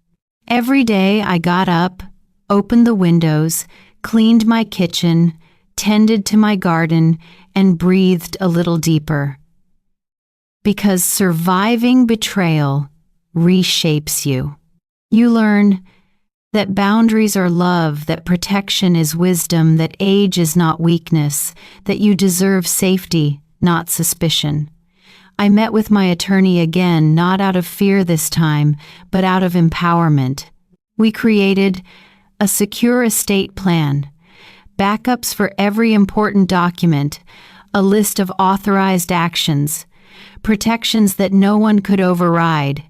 Every day I got up, opened the windows, cleaned my kitchen, tended to my garden, and breathed a little deeper. Because surviving betrayal reshapes you. You learn that boundaries are love, that protection is wisdom, that age is not weakness, that you deserve safety, not suspicion. I met with my attorney again, not out of fear this time, but out of empowerment. We created a secure estate plan, backups for every important document, a list of authorized actions, protections that no one could override.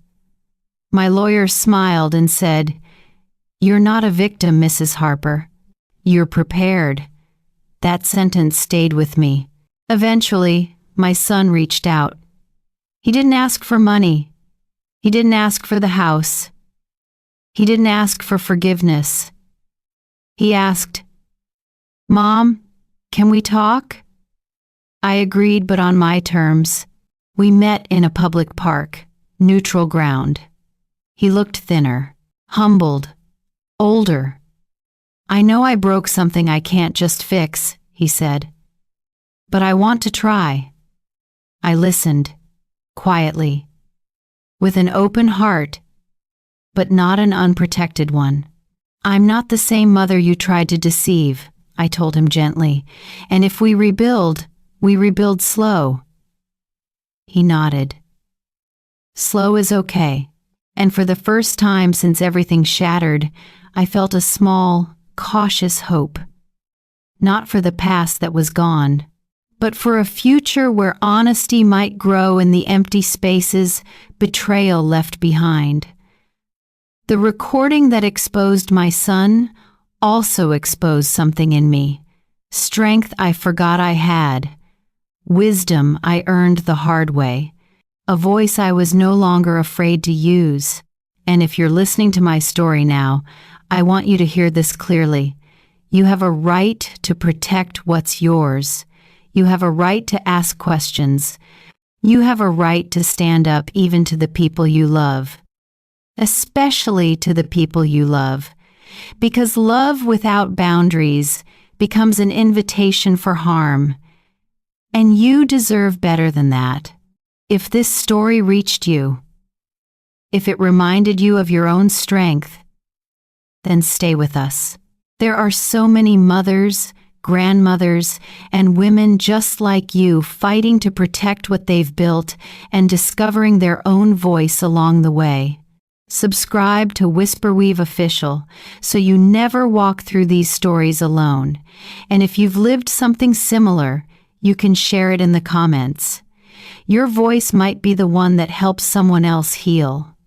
My lawyer smiled and said, "You're not a victim, Mrs. Harper. You're prepared." That sentence stayed with me. Eventually, my son reached out. He didn't ask for money. He didn't ask for the house. He didn't ask for forgiveness. He asked, "Mom, can we talk?" I agreed, but on my terms. We met in a public park, neutral ground. He looked thinner, humbled, older. "I know I broke something I can't just fix," he said. "But I want to try." I listened, quietly, with an open heart, but not an unprotected one. "I'm not the same mother you tried to deceive," I told him gently, "and if we rebuild slow." He nodded. Slow is okay. And for the first time since everything shattered, I felt a small, cautious hope. Not for the past that was gone, but for a future where honesty might grow in the empty spaces betrayal left behind. The recording that exposed my son also exposed something in me, strength I forgot I had, wisdom I earned the hard way, a voice I was no longer afraid to use. And if you're listening to my story now, I want you to hear this clearly. You have a right to protect what's yours. You have a right to ask questions. You have a right to stand up even to the people you love, especially to the people you love, because love without boundaries becomes an invitation for harm. And you deserve better than that. If this story reached you, if it reminded you of your own strength, then stay with us. There are so many mothers, grandmothers, and women just like you fighting to protect what they've built and discovering their own voice along the way. Subscribe to Whisperweave Official so you never walk through these stories alone. And if you've lived something similar, you can share it in the comments. Your voice might be the one that helps someone else heal.